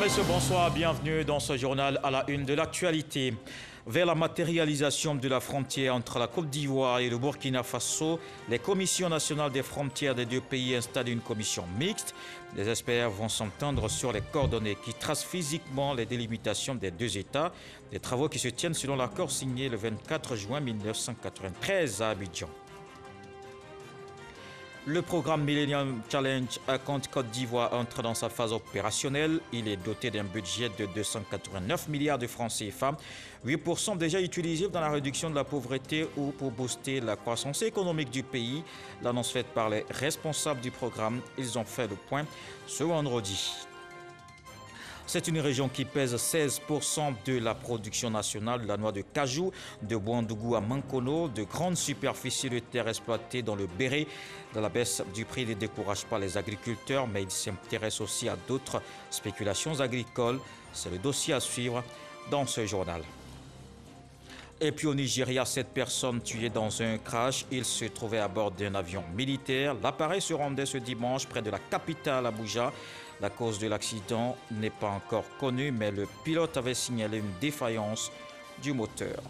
Messieurs, bonsoir, bienvenue dans ce journal à la une de l'actualité. Vers la matérialisation de la frontière entre la Côte d'Ivoire et le Burkina Faso, les commissions nationales des frontières des deux pays installent une commission mixte. Les experts vont s'entendre sur les coordonnées qui tracent physiquement les délimitations des deux États, des travaux qui se tiennent selon l'accord signé le 24 juin 1993 à Abidjan. Le programme Millennium Challenge à Côte d'Ivoire entre dans sa phase opérationnelle. Il est doté d'un budget de 289 milliards de francs CFA, 8% déjà utilisés dans la réduction de la pauvreté ou pour booster la croissance économique du pays. L'annonce faite par les responsables du programme, ils ont fait le point ce vendredi. C'est une région qui pèse 16% de la production nationale de la noix de cajou, de Bouandougou à Mankono, de grandes superficies de terres exploitées dans le Béret. La baisse du prix ne décourage pas les agriculteurs, mais il s'intéresse aussi à d'autres spéculations agricoles. C'est le dossier à suivre dans ce journal. Et puis au Nigeria, 7 personnes tuées dans un crash. Ils se trouvaient à bord d'un avion militaire. L'appareil se rendait ce dimanche près de la capitale Abuja. La cause de l'accident n'est pas encore connue, mais le pilote avait signalé une défaillance du moteur.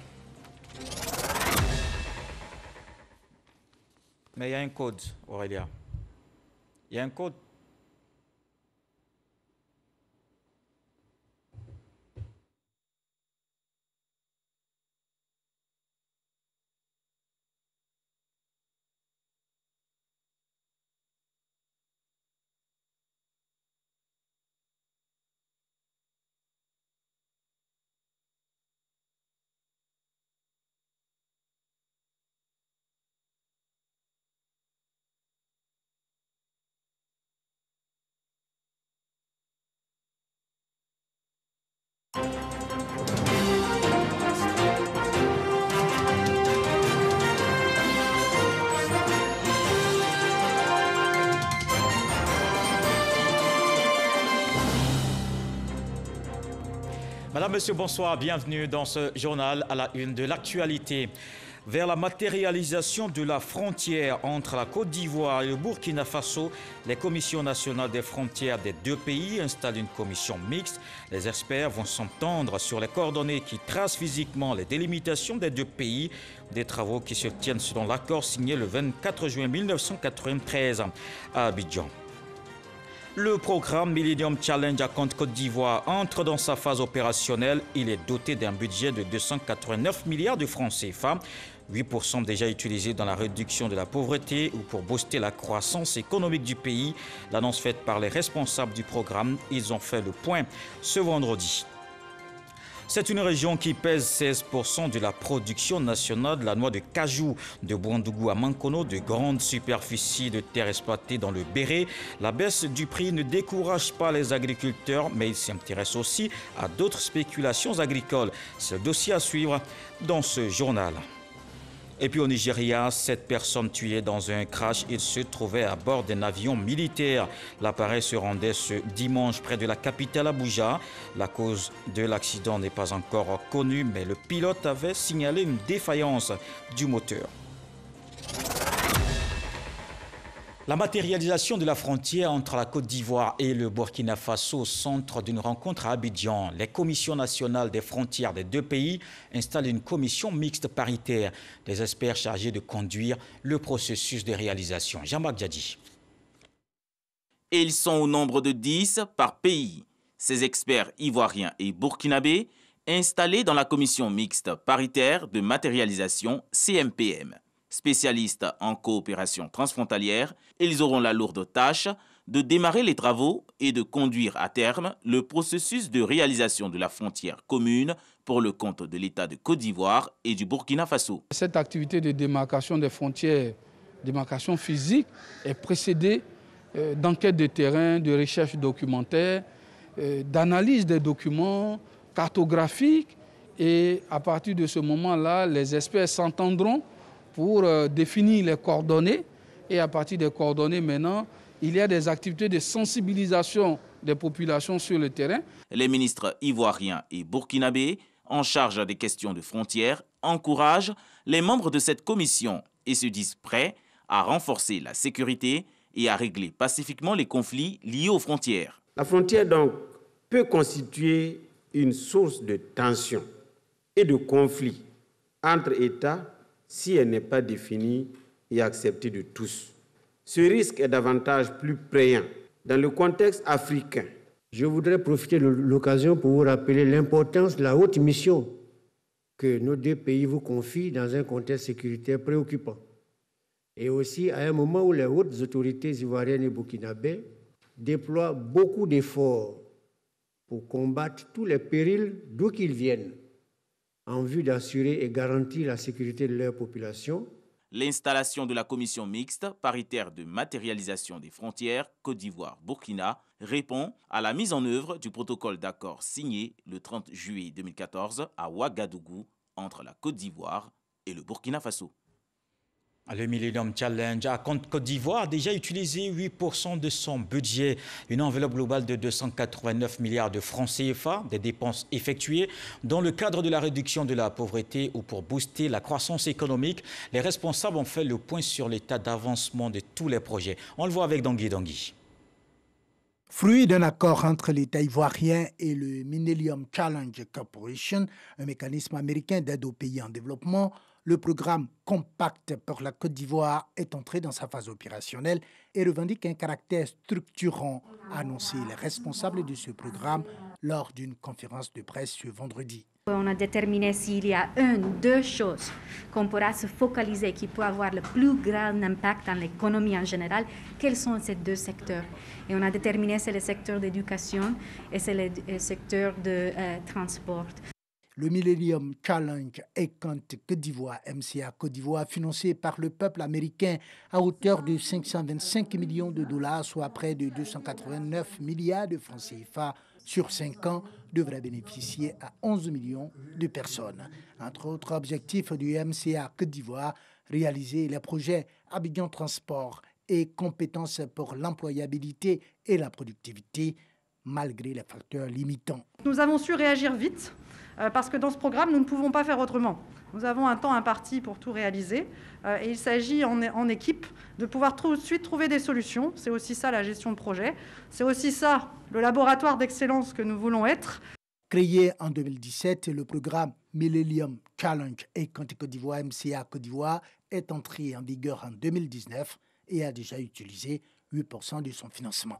Mais il y a un code, Aurélia. Il y a un code. Madame, Monsieur, bonsoir, bienvenue dans ce journal à la une de l'actualité. Vers la matérialisation de la frontière entre la Côte d'Ivoire et le Burkina Faso, les commissions nationales des frontières des deux pays installent une commission mixte. Les experts vont s'entendre sur les coordonnées qui tracent physiquement les délimitations des deux pays, des travaux qui se tiennent selon l'accord signé le 24 juin 1993 à Abidjan. Le programme Millennium Challenge à Côte d'Ivoire entre dans sa phase opérationnelle. Il est doté d'un budget de 289 milliards de francs CFA, 8% déjà utilisés dans la réduction de la pauvreté ou pour booster la croissance économique du pays. L'annonce faite par les responsables du programme, ils ont fait le point ce vendredi. C'est une région qui pèse 16% de la production nationale de la noix de cajou, de Bouandougou à Mankono, de grandes superficies de terres exploitées dans le Béret. La baisse du prix ne décourage pas les agriculteurs, mais il s'intéresse aussi à d'autres spéculations agricoles. C'est le dossier à suivre dans ce journal. Et puis au Nigeria, 7 personnes tuées dans un crash. Ils se trouvaient à bord d'un avion militaire. L'appareil se rendait ce dimanche près de la capitale Abuja. La cause de l'accident n'est pas encore connue, mais le pilote avait signalé une défaillance du moteur. La matérialisation de la frontière entre la Côte d'Ivoire et le Burkina Faso au centre d'une rencontre à Abidjan. Les commissions nationales des frontières des deux pays installent une commission mixte paritaire. Des experts chargés de conduire le processus de réalisation. Jean-Marc Djadji. Et ils sont au nombre de 10 par pays. Ces experts ivoiriens et burkinabés installés dans la commission mixte paritaire de matérialisation CMPM. Spécialistes en coopération transfrontalière, ils auront la lourde tâche de démarrer les travaux et de conduire à terme le processus de réalisation de la frontière commune pour le compte de l'État de Côte d'Ivoire et du Burkina Faso. Cette activité de démarcation des frontières, démarcation physique, est précédée d'enquêtes de terrain, de recherche documentaire, d'analyse des documents cartographiques, et à partir de ce moment-là, les experts s'entendront pour définir les coordonnées, et à partir des coordonnées maintenant, il y a des activités de sensibilisation des populations sur le terrain. Les ministres ivoiriens et burkinabés en charge des questions de frontières encouragent les membres de cette commission et se disent prêts à renforcer la sécurité et à régler pacifiquement les conflits liés aux frontières. La frontière donc peut constituer une source de tension et de conflit entre États si elle n'est pas définie et acceptée de tous. Ce risque est davantage plus prégnant dans le contexte africain. Je voudrais profiter de l'occasion pour vous rappeler l'importance de la haute mission que nos deux pays vous confient dans un contexte sécuritaire préoccupant. Et aussi à un moment où les hautes autorités ivoiriennes et burkinabées déploient beaucoup d'efforts pour combattre tous les périls d'où qu'ils viennent, en vue d'assurer et garantir la sécurité de leur population. L'installation de la commission mixte paritaire de matérialisation des frontières Côte d'Ivoire-Burkina répond à la mise en œuvre du protocole d'accord signé le 30 juillet 2014 à Ouagadougou entre la Côte d'Ivoire et le Burkina Faso. Le Millennium Challenge à Côte d'Ivoire a déjà utilisé 8% de son budget, une enveloppe globale de 289 milliards de francs CFA, des dépenses effectuées dans le cadre de la réduction de la pauvreté ou pour booster la croissance économique. Les responsables ont fait le point sur l'état d'avancement de tous les projets. On le voit avec Dangui Dangui. Fruit d'un accord entre l'État ivoirien et le Millennium Challenge Corporation, un mécanisme américain d'aide aux pays en développement, le programme Compact pour la Côte d'Ivoire est entré dans sa phase opérationnelle et revendique un caractère structurant, a annoncé les responsables de ce programme lors d'une conférence de presse ce vendredi. On a déterminé s'il y a deux choses qu'on pourra se focaliser, qui peuvent avoir le plus grand impact dans l'économie en général. Quels sont ces deux secteurs? Et on a déterminé c'est le secteur d'éducation et c'est le secteur de transport. Le Millennium Challenge Econ Côte d'Ivoire, MCA Côte d'Ivoire, financé par le peuple américain à hauteur de 525 millions de dollars, soit près de 289 milliards de francs CFA sur 5 ans, devrait bénéficier à 11 millions de personnes. Entre autres objectifs du MCA Côte d'Ivoire, réaliser les projets Abidjan Transport et compétences pour l'employabilité et la productivité, malgré les facteurs limitants. Nous avons su réagir vite parce que dans ce programme, nous ne pouvons pas faire autrement. Nous avons un temps imparti pour tout réaliser et il s'agit en équipe de pouvoir tout de suite trouver des solutions. C'est aussi ça la gestion de projet. C'est aussi ça le laboratoire d'excellence que nous voulons être. Créé en 2017, le programme Millennium Challenge et Côte d'Ivoire MCA Côte d'Ivoire est entré en vigueur en 2019 et a déjà utilisé 8% de son financement.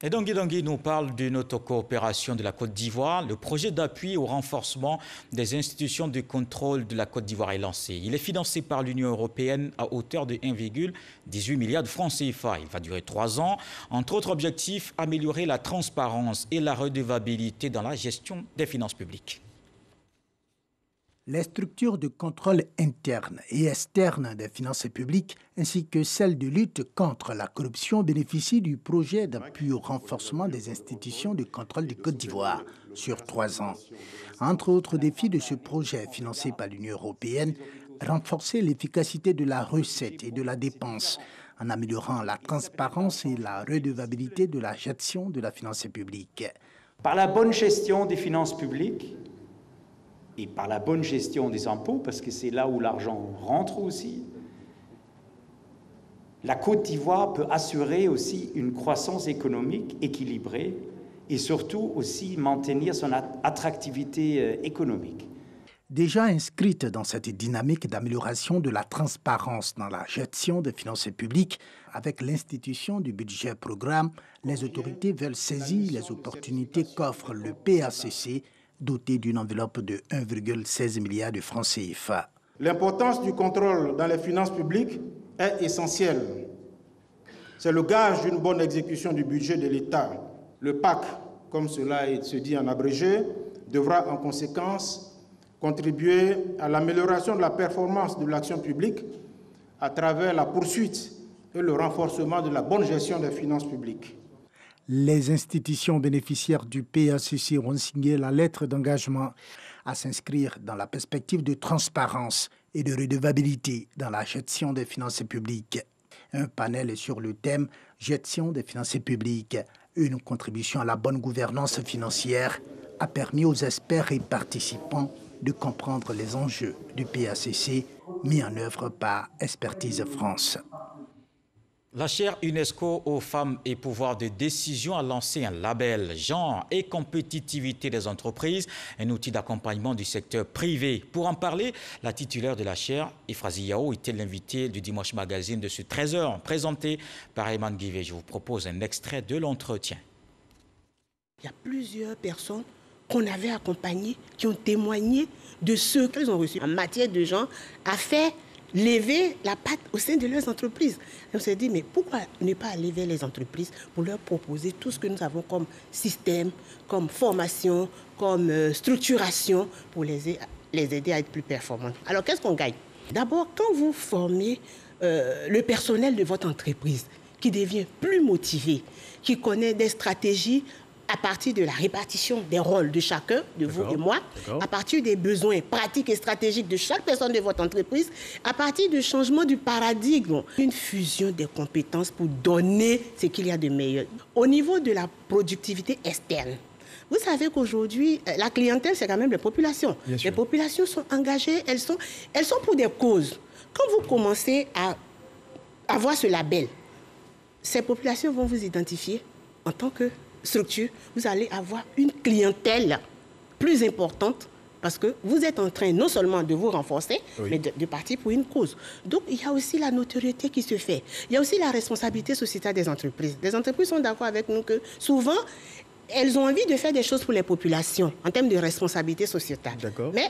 Et Dangui Dangui nous parle de notre coopération de la Côte d'Ivoire. Le projet d'appui au renforcement des institutions de contrôle de la Côte d'Ivoire est lancé. Il est financé par l'Union européenne à hauteur de 1,18 milliard de francs CFA. Il va durer 3 ans. Entre autres objectifs, améliorer la transparence et la redevabilité dans la gestion des finances publiques. Les structures de contrôle interne et externe des finances publiques ainsi que celles de lutte contre la corruption bénéficient du projet d'appui au renforcement des institutions de contrôle de Côte d'Ivoire sur 3 ans. Entre autres défis de ce projet financé par l'Union européenne, renforcer l'efficacité de la recette et de la dépense en améliorant la transparence et la redevabilité de la gestion de la finance publique. Par la bonne gestion des finances publiques, et par la bonne gestion des impôts, parce que c'est là où l'argent rentre aussi, la Côte d'Ivoire peut assurer aussi une croissance économique équilibrée et surtout aussi maintenir son attractivité économique. Déjà inscrite dans cette dynamique d'amélioration de la transparence dans la gestion des finances publiques, avec l'institution du budget programme, les autorités veulent saisir les opportunités qu'offre le PACC, doté d'une enveloppe de 1,16 milliard de francs CFA. L'importance du contrôle dans les finances publiques est essentielle. C'est le gage d'une bonne exécution du budget de l'État. Le PAC, comme cela se dit en abrégé, devra en conséquence contribuer à l'amélioration de la performance de l'action publique à travers la poursuite et le renforcement de la bonne gestion des finances publiques. Les institutions bénéficiaires du PACC ont signé la lettre d'engagement à s'inscrire dans la perspective de transparence et de redevabilité dans la gestion des finances publiques. Un panel sur le thème « Gestion des finances publiques, une contribution à la bonne gouvernance financière » a permis aux experts et participants de comprendre les enjeux du PACC mis en œuvre par Expertise France. La chaire UNESCO aux femmes et pouvoir de décision a lancé un label genre et compétitivité des entreprises, un outil d'accompagnement du secteur privé. Pour en parler, la titulaire de la chaire, Ifrazi Yao, était l'invité du Dimanche Magazine de ce 13h, présenté par Ayman Guivé. Je vous propose un extrait de l'entretien. Il y a plusieurs personnes qu'on avait accompagnées qui ont témoigné de ce qu'elles ont reçu en matière de genre à faire lever la patte au sein de leurs entreprises. Et on s'est dit, mais pourquoi ne pas aller vers les entreprises pour leur proposer tout ce que nous avons comme système, comme formation, comme structuration pour les aider à être plus performants. Alors, qu'est-ce qu'on gagne? D'abord, quand vous formez le personnel de votre entreprise qui devient plus motivé, qui connaît des stratégies à partir de la répartition des rôles de chacun, de vous et moi, à partir des besoins pratiques et stratégiques de chaque personne de votre entreprise, à partir du changement du paradigme, une fusion des compétences pour donner ce qu'il y a de meilleur. Au niveau de la productivité externe, vous savez qu'aujourd'hui, la clientèle, c'est quand même les populations. Les populations sont engagées, elles sont pour des causes. Quand vous commencez à avoir ce label, ces populations vont vous identifier en tant que structure, vous allez avoir une clientèle plus importante parce que vous êtes en train non seulement de vous renforcer, mais de partir pour une cause. Donc, il y a aussi la notoriété qui se fait. Il y a aussi la responsabilité sociétale des entreprises. Les entreprises sont d'accord avec nous que souvent, elles ont envie de faire des choses pour les populations en termes de responsabilité sociétale. Mais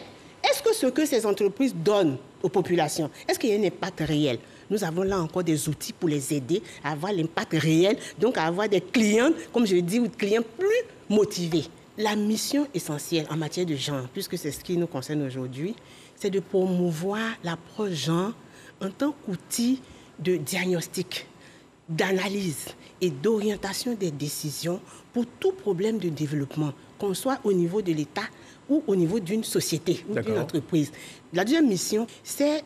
est-ce que ce que ces entreprises donnent aux populations, est-ce qu'il y a un impact réel? Nous avons là encore des outils pour les aider à avoir l'impact réel, donc à avoir des clients, comme je dis, ou des clients plus motivés. La mission essentielle en matière de genre, puisque c'est ce qui nous concerne aujourd'hui, c'est de promouvoir l'approche genre en tant qu'outil de diagnostic, d'analyse et d'orientation des décisions pour tout problème de développement, qu'on soit au niveau de l'État ou au niveau d'une société ou d'une entreprise. La deuxième mission, c'est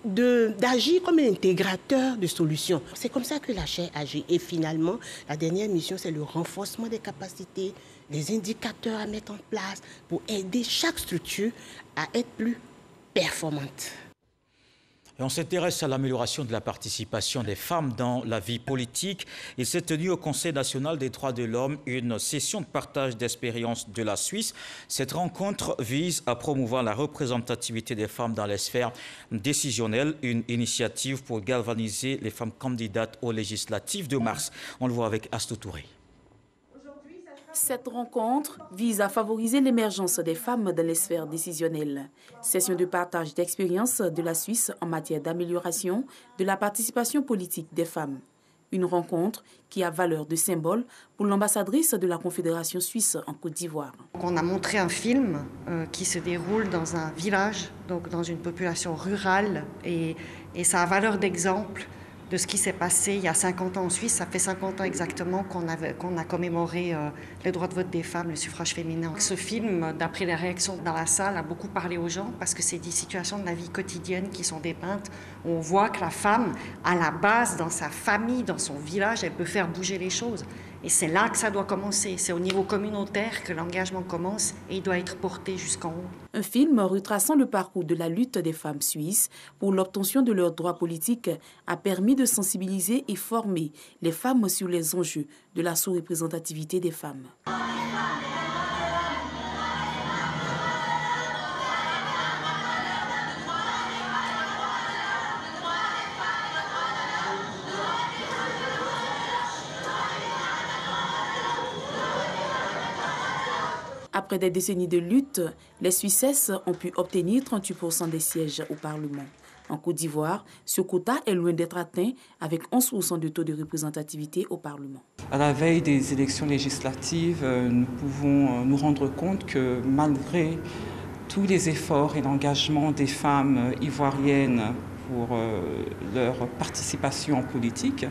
d'agir comme un intégrateur de solutions. C'est comme ça que la chaire agit. Et finalement, la dernière mission, c'est le renforcement des capacités, les indicateurs à mettre en place pour aider chaque structure à être plus performante. Et on s'intéresse à l'amélioration de la participation des femmes dans la vie politique. Il s'est tenu au Conseil national des droits de l'homme une session de partage d'expériences de la Suisse. Cette rencontre vise à promouvoir la représentativité des femmes dans les sphères décisionnelles, une initiative pour galvaniser les femmes candidates aux législatives de mars. On le voit avec Astou Touré. Cette rencontre vise à favoriser l'émergence des femmes dans les sphères décisionnelles. Session de partage d'expériences de la Suisse en matière d'amélioration de la participation politique des femmes. Une rencontre qui a valeur de symbole pour l'ambassadrice de la Confédération suisse en Côte d'Ivoire. On a montré un film qui se déroule dans un village, donc dans une population rurale, et ça a valeur d'exemple de ce qui s'est passé il y a 50 ans en Suisse. Ça fait 50 ans exactement qu'on a commémoré les droits de vote des femmes, le suffrage féminin. Ce film, d'après les réactions dans la salle, a beaucoup parlé aux gens parce que c'est des situations de la vie quotidienne qui sont dépeintes. On voit que la femme, à la base, dans sa famille, dans son village, elle peut faire bouger les choses. Et c'est là que ça doit commencer. C'est au niveau communautaire que l'engagement commence et il doit être porté jusqu'en haut. Un film retraçant le parcours de la lutte des femmes suisses pour l'obtention de leurs droits politiques a permis de sensibiliser et former les femmes sur les enjeux de la sous-représentativité des femmes. Après des décennies de lutte, les Suissesses ont pu obtenir 38% des sièges au Parlement. En Côte d'Ivoire, ce quota est loin d'être atteint avec 11% de taux de représentativité au Parlement. À la veille des élections législatives, nous pouvons nous rendre compte que malgré tous les efforts et l'engagement des femmes ivoiriennes pour leur participation en politique,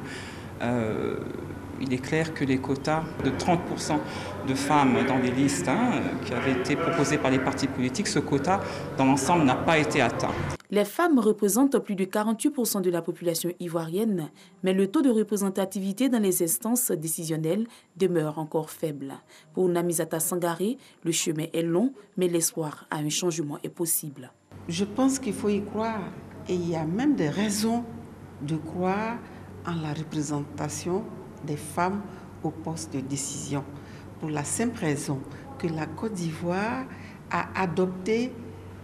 il est clair que les quotas de 30% de femmes dans les listes qui avaient été proposés par les partis politiques, ce quota dans l'ensemble n'a pas été atteint. Les femmes représentent plus de 48% de la population ivoirienne, mais le taux de représentativité dans les instances décisionnelles demeure encore faible. Pour Namizata Sangaré, le chemin est long, mais l'espoir à un changement est possible. Je pense qu'il faut y croire et il y a même des raisons de croire en la représentation des femmes au poste de décision, pour la simple raison que la Côte d'Ivoire a adopté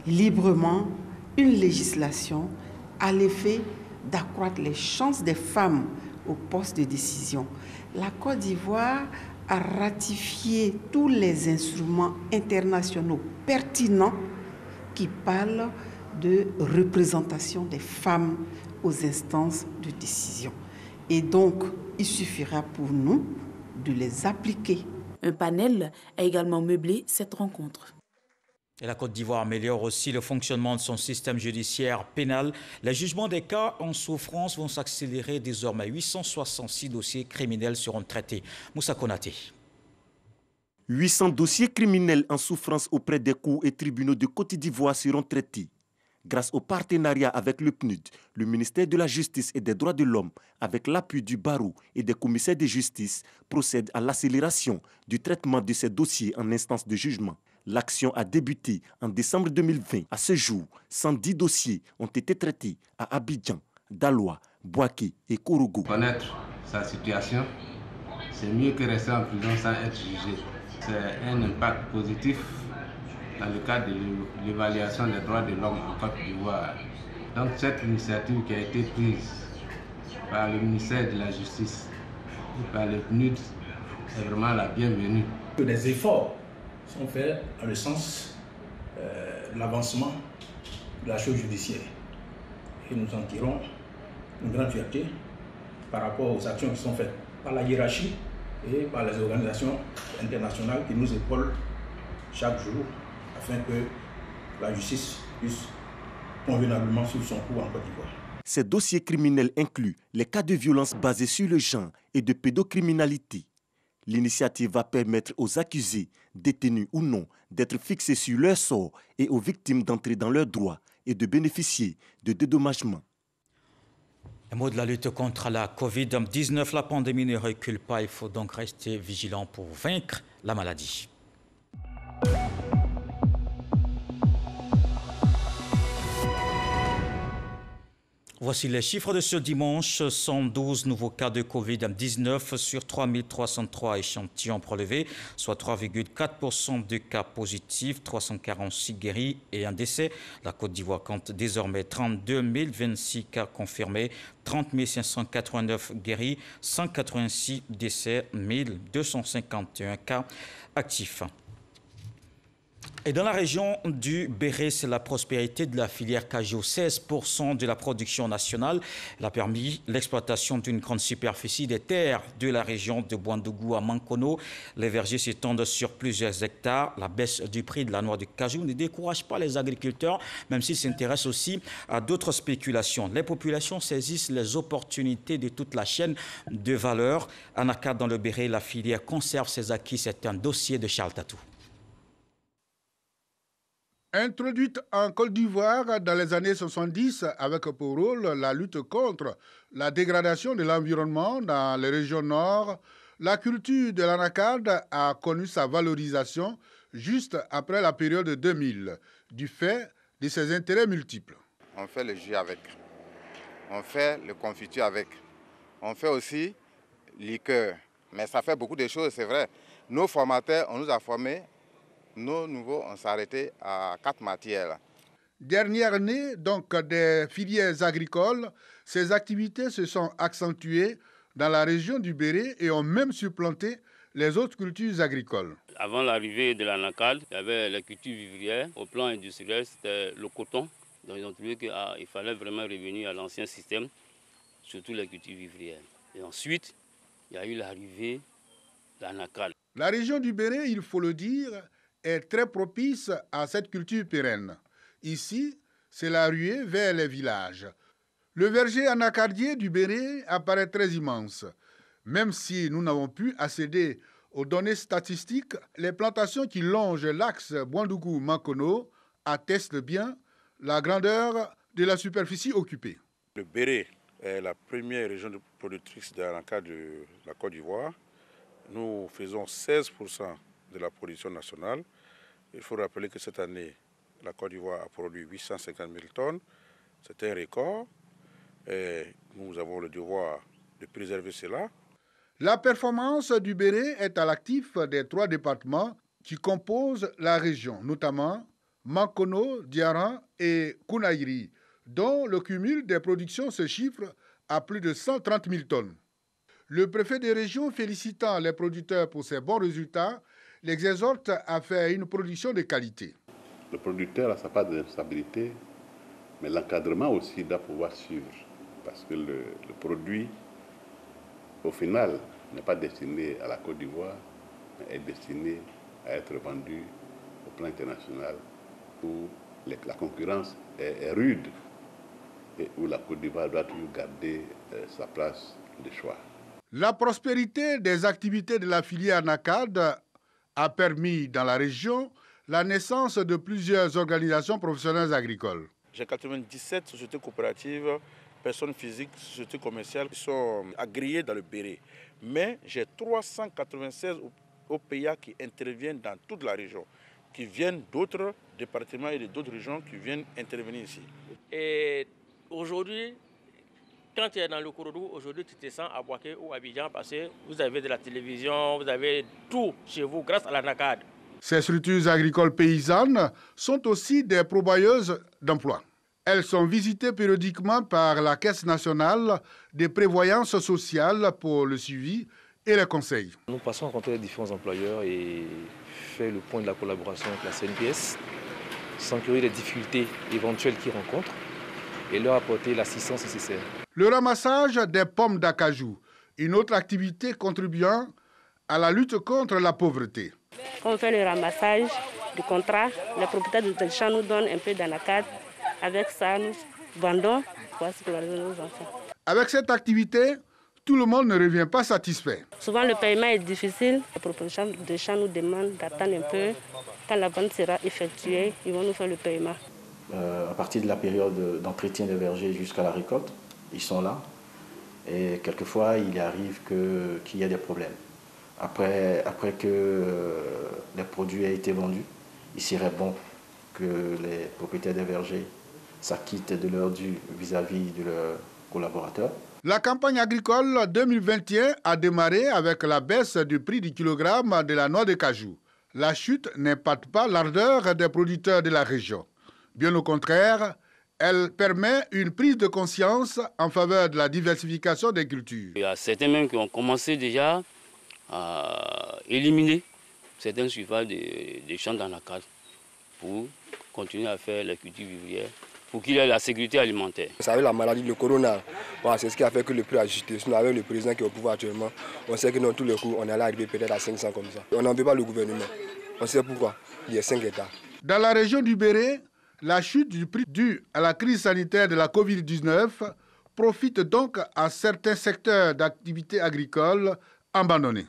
librement une législation à l'effet d'accroître les chances des femmes au poste de décision. La Côte d'Ivoire a ratifié tous les instruments internationaux pertinents qui parlent de représentation des femmes aux instances de décision. Et donc, il suffira pour nous de les appliquer. Un panel a également meublé cette rencontre. Et la Côte d'Ivoire améliore aussi le fonctionnement de son système judiciaire pénal. Les jugements des cas en souffrance vont s'accélérer. Désormais, 866 dossiers criminels seront traités. Moussa Konaté. 800 dossiers criminels en souffrance auprès des cours et tribunaux de Côte d'Ivoire seront traités. Grâce au partenariat avec le PNUD, le ministère de la Justice et des Droits de l'Homme, avec l'appui du barreau et des commissaires de justice, procède à l'accélération du traitement de ces dossiers en instance de jugement. L'action a débuté en décembre 2020. À ce jour, 110 dossiers ont été traités à Abidjan, Daloa, Bouaké et Korogo. Connaître sa situation, c'est mieux que rester en prison sans être jugé. C'est un impact positif dans le cadre de l'évaluation des droits de l'homme en Côte d'Ivoire. Donc cette initiative qui a été prise par le ministère de la Justice et par le PNUD est vraiment la bienvenue. Des efforts sont faits dans le sens de l'avancement de la chose judiciaire. Et nous en tirons une grande fierté par rapport aux actions qui sont faites par la hiérarchie et par les organisations internationales qui nous épaulent chaque jour afin que la justice puisse convenablement suivre son cours en Côte d'Ivoire. Ces dossiers criminels incluent les cas de violence basés sur le genre et de pédocriminalité. L'initiative va permettre aux accusés, détenus ou non, d'être fixés sur leur sort et aux victimes d'entrer dans leurs droits et de bénéficier de dédommagements. Un mot de la lutte contre la Covid-19, la pandémie ne recule pas, il faut donc rester vigilant pour vaincre la maladie. Voici les chiffres de ce dimanche. 112 nouveaux cas de Covid-19 sur 3303 échantillons prélevés, soit 3,4% de cas positifs, 346 guéris et un décès. La Côte d'Ivoire compte désormais 32 026 cas confirmés, 30 589 guéris, 186 décès, 1251 cas actifs. Et dans la région du Béret, c'est la prospérité de la filière cajou. 16% de la production nationale. Elle a permis l'exploitation d'une grande superficie des terres de la région de Bouandougou à Mankono. Les vergers s'étendent sur plusieurs hectares. La baisse du prix de la noix de cajou ne décourage pas les agriculteurs, même s'ils s'intéressent aussi à d'autres spéculations. Les populations saisissent les opportunités de toute la chaîne de valeur. À Naka, dans le Béret, la filière conserve ses acquis. C'est un dossier de Charles Tatou. Introduite en Côte d'Ivoire dans les années 70 avec pour rôle la lutte contre la dégradation de l'environnement dans les régions nord, la culture de l'anacarde a connu sa valorisation juste après la période 2000, du fait de ses intérêts multiples. On fait le jus avec, on fait le confiture avec, on fait aussi liqueur, mais ça fait beaucoup de choses, c'est vrai. Nos formateurs, on nous a formés. Nos nouveaux, on s'est arrêté à 4 matières. Dernière année, donc, des filières agricoles, ces activités se sont accentuées dans la région du Béret et ont même supplanté les autres cultures agricoles. Avant l'arrivée de l'anacarde, il y avait les cultures vivrières. Au plan industriel, c'était le coton. Donc ils ont trouvé qu'il fallait vraiment revenir à l'ancien système, surtout les cultures vivrières. Et ensuite, il y a eu l'arrivée de l'anacarde. La région du Béret, il faut le dire, est très propice à cette culture pérenne. Ici, c'est la ruée vers les villages. Le verger anacardier du Béret apparaît très immense. Même si nous n'avons pu accéder aux données statistiques, les plantations qui longent l'axe Bouandougou-Mankono attestent bien la grandeur de la superficie occupée. Le Béret est la première région productrice d'anacarde de la Côte d'Ivoire. Nous faisons 16% de la production nationale. Il faut rappeler que cette année, la Côte d'Ivoire a produit 850 000 tonnes. C'est un record. Et nous avons le devoir de préserver cela. La performance du Béré est à l'actif des 3 départements qui composent la région, notamment Mankono, Diaran et Kounaïri, dont le cumul des productions se chiffre à plus de 130 000 tonnes. Le préfet des régions, félicitant les producteurs pour ces bons résultats, les exhorte à faire une production de qualité. Le producteur a sa part de responsabilité, mais l'encadrement aussi doit pouvoir suivre, parce que le produit, au final, n'est pas destiné à la Côte d'Ivoire, mais est destiné à être vendu au plan international, où la concurrence est rude et où la Côte d'Ivoire doit toujours garder sa place de choix. La prospérité des activités de la filière NACAD a permis dans la région la naissance de plusieurs organisations professionnelles agricoles. J'ai 97 sociétés coopératives, personnes physiques, sociétés commerciales qui sont agréées dans le Béré. Mais j'ai 396 OPA qui interviennent dans toute la région, qui viennent d'autres départements et d'autres régions qui viennent intervenir ici. Et aujourd'hui, quand tu es dans le Kouroudou, aujourd'hui tu te sens à Boaké ou à Abidjan parce que vous avez de la télévision, vous avez tout chez vous grâce à la NACAD. Ces structures agricoles paysannes sont aussi des pourvoyeuses d'emplois. Elles sont visitées périodiquement par la Caisse nationale des prévoyances sociales pour le suivi et les conseils. Nous passons à rencontrer les différents employeurs et faire le point de la collaboration avec la CNPS, s'enquérir des difficultés éventuelles qu'ils rencontrent et leur apporter l'assistance nécessaire. Le ramassage des pommes d'acajou, une autre activité contribuant à la lutte contre la pauvreté. Quand on fait le ramassage du contrat, les propriétaires de champs nous donnent un peu d'anacade. Avec ça, nous vendons pour nos enfants. Avec cette activité, tout le monde ne revient pas satisfait. Souvent, le paiement est difficile. Les propriétaires de champs nous demandent d'attendre un peu. Quand la vente sera effectuée, ils vont nous faire le paiement. À partir de la période d'entretien des vergers jusqu'à la récolte, ils sont là. Et quelquefois, il arrive qu'il y ait des problèmes. Après que les produits aient été vendus, il serait bon que les propriétaires des vergers s'acquittent de leur dû vis-à-vis de leurs collaborateurs. La campagne agricole 2021 a démarré avec la baisse du prix du kilogramme de la noix de cajou. La chute n'impacte pas l'ardeur des producteurs de la région. Bien au contraire, elle permet une prise de conscience en faveur de la diversification des cultures. Il y a certains même qui ont commencé déjà à éliminer certains surfaces des champs d'anacade pour continuer à faire la culture vivrière, pour qu'il y ait la sécurité alimentaire. Vous savez, la maladie, le corona, c'est ce qui a fait que le prix a ajusté. Sinon, avec le président qui est au pouvoir actuellement, on sait que dans tous les coups, on allait arriver peut-être à 500 comme ça. On n'en veut pas le gouvernement. On sait pourquoi. Il y a 5 États. Dans la région du Béré, la chute du prix due à la crise sanitaire de la Covid-19 profite donc à certains secteurs d'activité agricole abandonnés.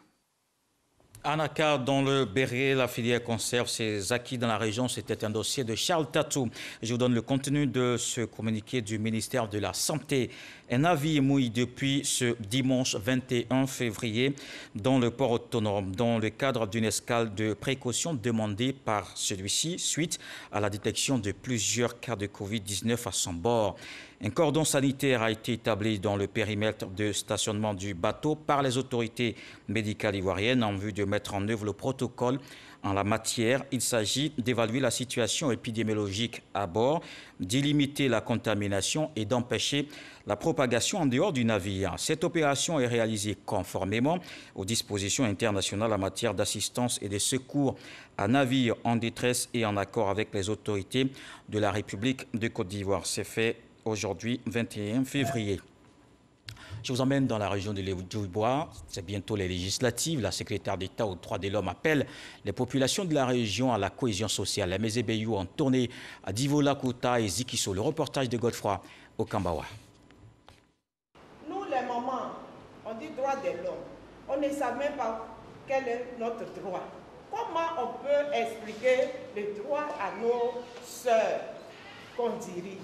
Anacard dans le Béré, la filière conserve ses acquis dans la région. C'était un dossier de Charles Tatou. Je vous donne le contenu de ce communiqué du ministère de la Santé. Un navire mouille depuis ce dimanche 21 février dans le port autonome, dans le cadre d'une escale de précaution demandée par celui-ci suite à la détection de plusieurs cas de Covid-19 à son bord. Un cordon sanitaire a été établi dans le périmètre de stationnement du bateau par les autorités médicales ivoiriennes en vue de mettre en œuvre le protocole en la matière. Il s'agit d'évaluer la situation épidémiologique à bord, d'y limiter la contamination et d'empêcher la propagation en dehors du navire. Cette opération est réalisée conformément aux dispositions internationales en matière d'assistance et de secours à navires en détresse et en accord avec les autorités de la République de Côte d'Ivoire. C'est fait aujourd'hui, 21 février. Je vous emmène dans la région de l'Eau-du-Bois. C'est bientôt les législatives. La secrétaire d'État aux droits de l'homme appelle les populations de la région à la cohésion sociale. Les Mézébéyou ont tourné à Divola, Kota et Zikiso. Le reportage de Godefroy au Kambawa. Nous, les mamans, on dit droit de l'homme. On ne sait même pas quel est notre droit. Comment on peut expliquer les droits à nos sœurs qu'on dirige?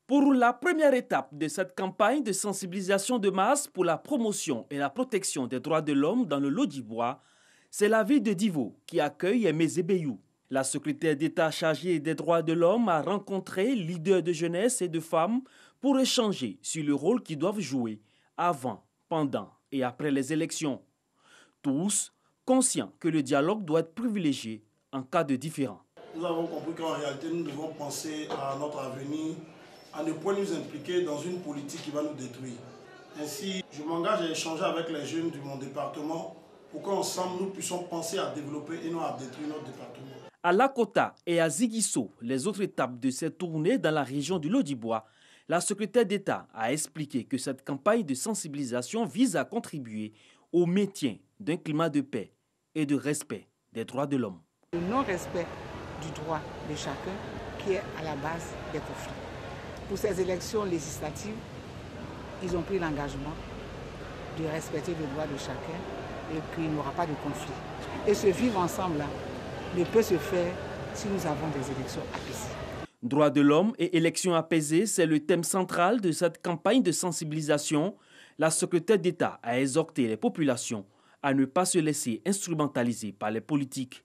Pour la première étape de cette campagne de sensibilisation de masse pour la promotion et la protection des droits de l'homme dans le Lot-d'Ivoire, c'est la ville de Divo qui accueille Mézébéyou. La secrétaire d'État chargée des droits de l'homme a rencontré leaders de jeunesse et de femmes pour échanger sur le rôle qu'ils doivent jouer avant, pendant et après les élections. Tous conscients que le dialogue doit être privilégié en cas de différend. Nous avons compris qu'en réalité, nous devons penser à notre avenir, à ne point nous impliquer dans une politique qui va nous détruire. Ainsi, je m'engage à échanger avec les jeunes de mon département pour qu'ensemble, nous puissions penser à développer et non à détruire notre département. À Lakota et à Ziguinchor, les autres étapes de cette tournée dans la région du Lodibois, la secrétaire d'État a expliqué que cette campagne de sensibilisation vise à contribuer au maintien d'un climat de paix et de respect des droits de l'homme. Le non-respect du droit de chacun qui est à la base des conflits. Pour ces élections législatives, ils ont pris l'engagement de respecter le droit de chacun et qu'il n'y aura pas de conflit. Et ce vivre ensemble-là ne peut se faire si nous avons des élections apaisées. Droits de l'homme et élections apaisées, c'est le thème central de cette campagne de sensibilisation. La secrétaire d'État a exhorté les populations à ne pas se laisser instrumentaliser par les politiques.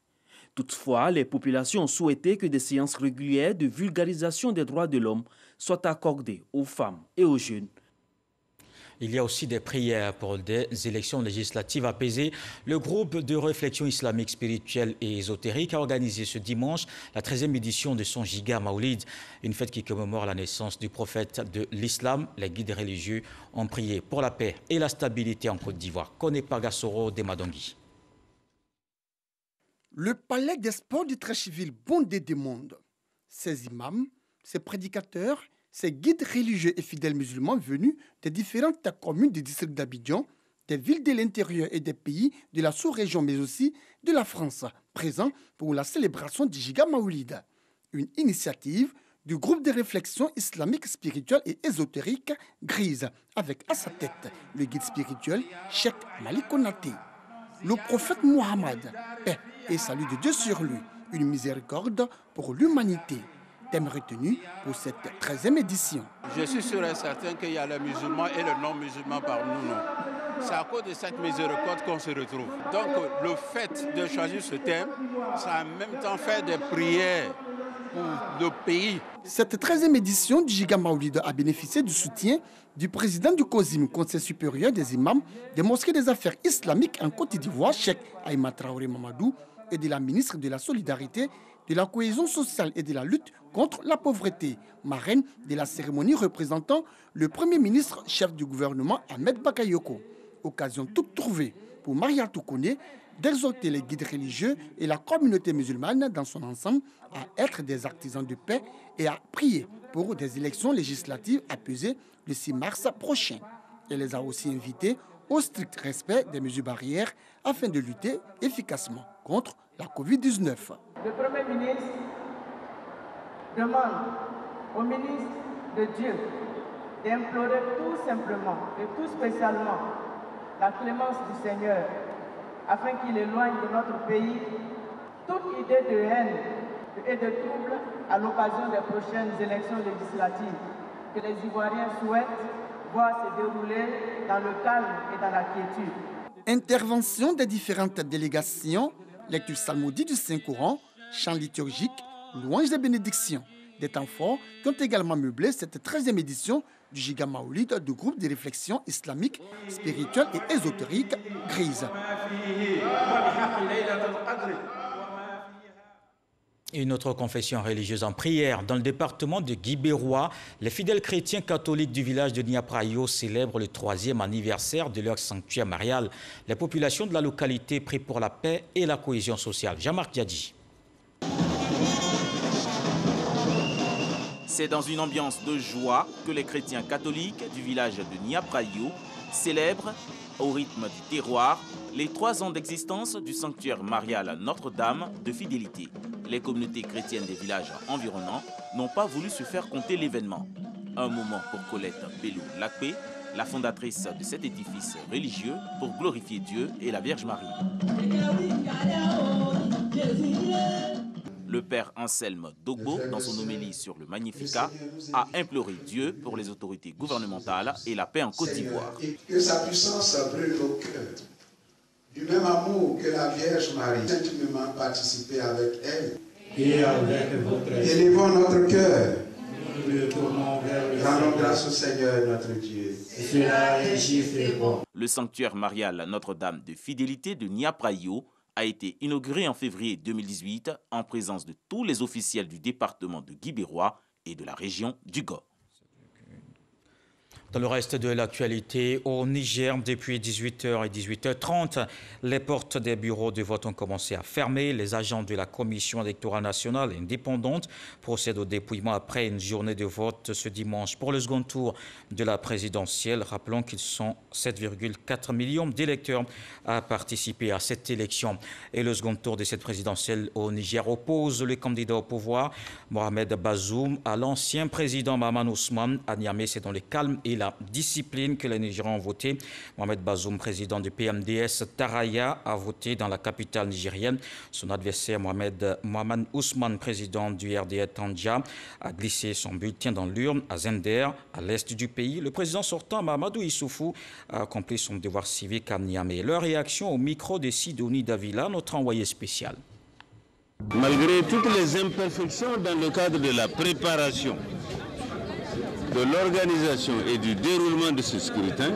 Toutefois, les populations ont souhaité que des séances régulières de vulgarisation des droits de l'homme soient accordées aux femmes et aux jeunes. Il y a aussi des prières pour des élections législatives apaisées. Le groupe de réflexion islamique spirituelle et ésotérique a organisé ce dimanche la 13e édition de son Giga Maoulid, une fête qui commémore la naissance du prophète de l'islam. Les guides religieux ont prié pour la paix et la stabilité en Côte d'Ivoire. Kone Pagasoro de Madongui. Le palais des sports du Trécheville bondé des mondes. Ses imams, ses prédicateurs, ces guides religieux et fidèles musulmans venus des différentes communes du district d'Abidjan, des villes de l'intérieur et des pays de la sous-région, mais aussi de la France, présents pour la célébration du Giga Maoulid, une initiative du groupe de réflexion islamique spirituelle et ésotérique Grise, avec à sa tête le guide spirituel Cheikh Malik Konaté. Le prophète Mohammed, paix et salut de Dieu sur lui, une miséricorde pour l'humanité. Thème retenu pour cette 13e édition. Je suis sûr et certain qu'il y a les musulmans et les non-musulmans parmi nous. C'est à cause de cette miséricorde qu'on se retrouve. Donc le fait de choisir ce thème, ça a en même temps fait des prières pour le pays. Cette 13e édition du Giga Maoulid a bénéficié du soutien du président du COSIM, Conseil supérieur des imams des mosquées des affaires islamiques en Côte d'Ivoire, Cheikh Aïma Traoré Mamadou, et de la ministre de la Solidarité, de la cohésion sociale et de la lutte contre la pauvreté, marraine de la cérémonie représentant le Premier ministre, chef du gouvernement Ahmed Bakayoko. Occasion toute trouvée pour Maria Toukoune d'exhorter les guides religieux et la communauté musulmane dans son ensemble à être des artisans de paix et à prier pour des élections législatives apaisées le 6 mars prochain. Elle les a aussi invités au strict respect des mesures barrières afin de lutter efficacement contre la Covid-19. Le Premier ministre demande au ministre de Dieu d'implorer tout simplement et tout spécialement la clémence du Seigneur afin qu'il éloigne de notre pays toute idée de haine et de trouble à l'occasion des prochaines élections législatives que les Ivoiriens souhaitent voir se dérouler dans le calme et dans la quiétude. Intervention des différentes délégations, lecture psalmodique du Saint-Coran, chants liturgiques, louanges et bénédictions. Des temps forts qui ont également meublé cette 13e édition du Giga Maoulid du groupe de réflexion islamique, spirituelle et ésotérique Grise. Une autre confession religieuse en prière. Dans le département de Guibérois, les fidèles chrétiens catholiques du village de Niaprayo célèbrent le 3e anniversaire de leur sanctuaire marial. Les populations de la localité prient pour la paix et la cohésion sociale. Jean-Marc Diadji. C'est dans une ambiance de joie que les chrétiens catholiques du village de Niaprayo célèbrent, au rythme du terroir, les 3 ans d'existence du sanctuaire marial Notre-Dame de Fidélité. Les communautés chrétiennes des villages environnants n'ont pas voulu se faire compter l'événement. Un moment pour Colette Belou-Lakpé, la fondatrice de cet édifice religieux, pour glorifier Dieu et la Vierge Marie. Le père Anselme Dogbo, dans son homélie sur le Magnificat, a imploré Dieu pour les autorités gouvernementales et la paix en Côte d'Ivoire. Que sa puissance brûle nos cœurs. Du même amour que la Vierge Marie, intimement participé avec elle. Et avec votre élevons notre cœur. Nous le tournons vers le Rendons grâce au Seigneur notre Dieu. Cela est juste et bon. Le sanctuaire marial Notre-Dame de Fidélité de Niaprayo a été inauguré en février 2018 en présence de tous les officiels du département de Guibérois et de la région du Go. Dans le reste de l'actualité, au Niger, depuis 18h et 18h30, les portes des bureaux de vote ont commencé à fermer. Les agents de la Commission électorale nationale indépendante procèdent au dépouillement après une journée de vote ce dimanche pour le second tour de la présidentielle. Rappelons qu'ils sont 7,4 millions d'électeurs à participer à cette élection. Et le second tour de cette présidentielle au Niger oppose le candidat au pouvoir, Mohamed Bazoum, à l'ancien président Mahaman Ousmane. À Niamey, c'est dans le calme et la discipline que les Nigériens ont voté. Mohamed Bazoum, président du PMDS Taraya, a voté dans la capitale nigérienne. Son adversaire Mahaman Ousmane, président du RDA Tandja, a glissé son bulletin dans l'urne à Zender, à l'est du pays. Le président sortant, Mahamadou Issoufou, a accompli son devoir civique à Niamey. Leur réaction au micro de Sidouni Davila, notre envoyé spécial. Malgré toutes les imperfections dans le cadre de la préparation, de l'organisation et du déroulement de ce scrutin,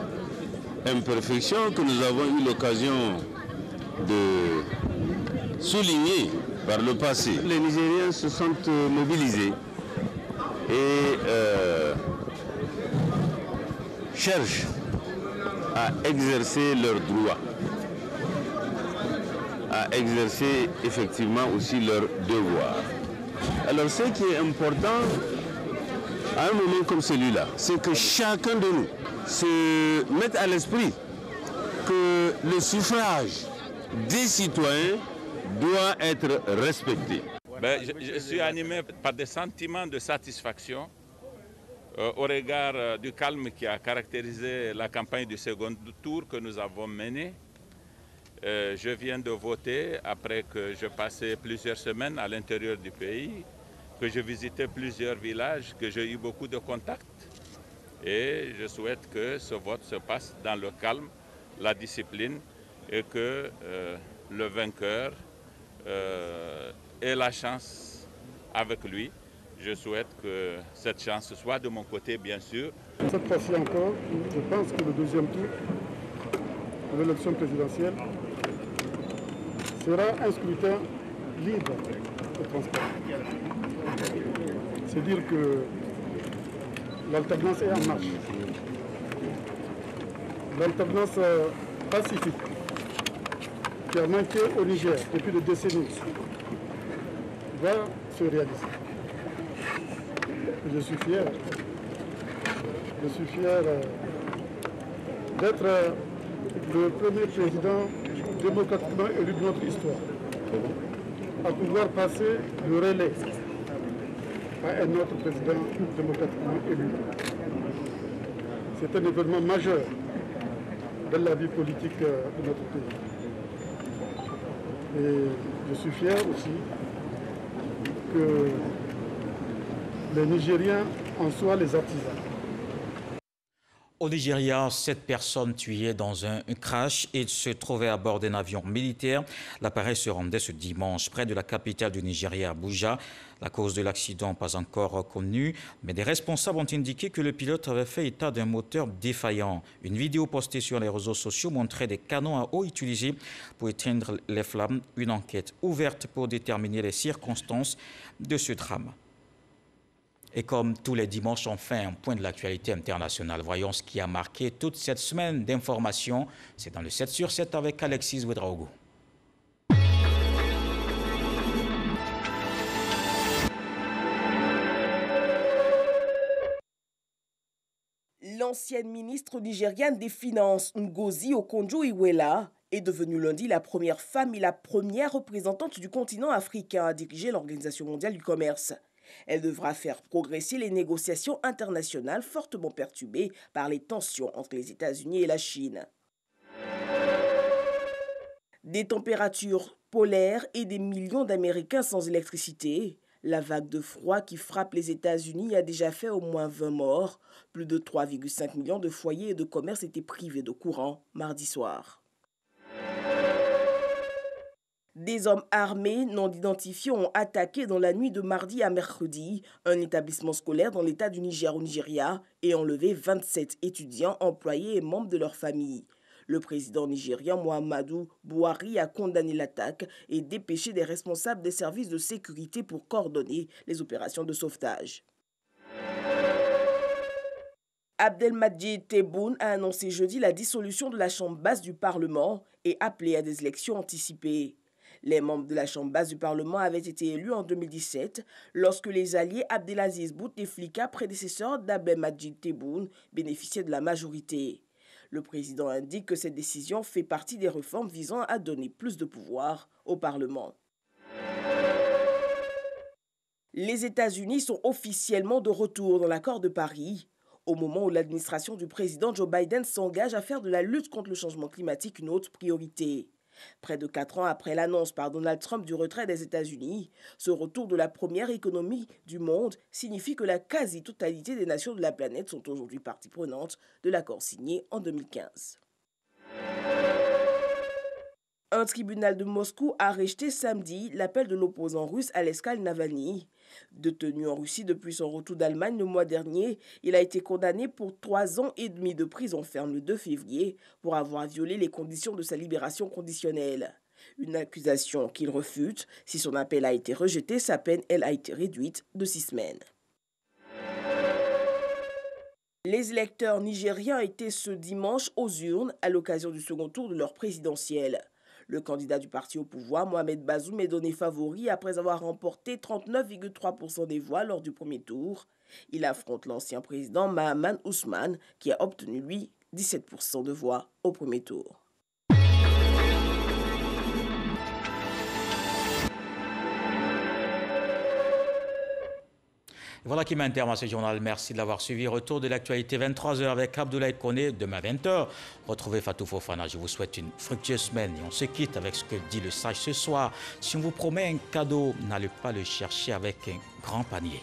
imperfections que nous avons eu l'occasion de souligner par le passé. Les Nigériens se sont mobilisés et cherchent à exercer leurs droits, à exercer effectivement aussi leurs devoirs. Alors ce qui est important à un moment comme celui-là, c'est que chacun de nous se mette à l'esprit que le suffrage des citoyens doit être respecté. Je suis animé par des sentiments de satisfaction au regard du calme qui a caractérisé la campagne du second tour que nous avons menée. Je viens de voter après que je passais plusieurs semaines à l'intérieur du pays, que je visitais plusieurs villages, que j'ai eu beaucoup de contacts. Et je souhaite que ce vote se passe dans le calme, la discipline et que le vainqueur ait la chance avec lui. Je souhaite que cette chance soit de mon côté, bien sûr. Cette fois-ci encore, je pense que le deuxième tour de l'élection présidentielle sera un scrutin libre et transparent. C'est dire que l'alternance est en marche. L'alternance pacifique qui a manqué au Niger depuis des décennies va se réaliser. Je suis fier d'être le premier président démocratiquement élu de notre histoire à pouvoir passer le relais à un autre président démocratiquement élu. C'est un événement majeur dans la vie politique de notre pays. Et je suis fier aussi que les Nigériens en soient les artisans. Au Nigeria, 7 personnes tuées dans un crash et se trouvaient à bord d'un avion militaire. L'appareil se rendait ce dimanche près de la capitale du Nigeria, Abuja. La cause de l'accident pas encore connue, mais des responsables ont indiqué que le pilote avait fait état d'un moteur défaillant. Une vidéo postée sur les réseaux sociaux montrait des canons à eau utilisés pour éteindre les flammes. Une enquête ouverte pour déterminer les circonstances de ce drame. Et comme tous les dimanches, on fait un point de l'actualité internationale. Voyons ce qui a marqué toute cette semaine d'informations. C'est dans le 7 sur 7 avec Alexis Ouedraogo. L'ancienne ministre nigériane des Finances, Ngozi Okonjo-Iweala, est devenue lundi la première femme et la première représentante du continent africain à diriger l'Organisation mondiale du commerce. Elle devra faire progresser les négociations internationales fortement perturbées par les tensions entre les États-Unis et la Chine. Des températures polaires et des millions d'Américains sans électricité. La vague de froid qui frappe les États-Unis a déjà fait au moins 20 morts. Plus de 3,5 millions de foyers et de commerces étaient privés de courant mardi soir. Des hommes armés non identifiés ont attaqué dans la nuit de mardi à mercredi un établissement scolaire dans l'état du Niger au Nigeria et enlevé 27 étudiants, employés et membres de leur famille. Le président nigérien Muhammadu Buhari a condamné l'attaque et dépêché des responsables des services de sécurité pour coordonner les opérations de sauvetage. Abdelmadjid Tebboune a annoncé jeudi la dissolution de la Chambre basse du Parlement et appelé à des élections anticipées. Les membres de la Chambre basse du Parlement avaient été élus en 2017 lorsque les alliés Abdelaziz Bouteflika, prédécesseur d'Abdelmadjid Tebboune, bénéficiaient de la majorité. Le président indique que cette décision fait partie des réformes visant à donner plus de pouvoir au Parlement. Les États-Unis sont officiellement de retour dans l'accord de Paris, au moment où l'administration du président Joe Biden s'engage à faire de la lutte contre le changement climatique une autre priorité. Près de 4 ans après l'annonce par Donald Trump du retrait des États-Unis, ce retour de la première économie du monde signifie que la quasi-totalité des nations de la planète sont aujourd'hui partie prenante de l'accord signé en 2015. Un tribunal de Moscou a rejeté samedi l'appel de l'opposant russe Alexei Navalny. Détenu en Russie depuis son retour d'Allemagne le mois dernier, il a été condamné pour 3 ans et demi de prison ferme le 2 février pour avoir violé les conditions de sa libération conditionnelle. Une accusation qu'il refute. Si son appel a été rejeté, sa peine, elle, a été réduite de 6 semaines. Les électeurs nigériens étaient ce dimanche aux urnes à l'occasion du second tour de leur présidentielle. Le candidat du parti au pouvoir, Mohamed Bazoum, est donné favori après avoir remporté 39,3% des voix lors du premier tour. Il affronte l'ancien président Mahaman Ousmane qui a obtenu, lui, 17% de voix au premier tour. Voilà qui met un terme à ce journal. Merci de l'avoir suivi. Retour de l'actualité 23h avec Abdoulaye Koné demain 20h. Retrouvez Fatou Fofana. Je vous souhaite une fructueuse semaine et on se quitte avec ce que dit le sage ce soir. Si on vous promet un cadeau, n'allez pas le chercher avec un grand panier.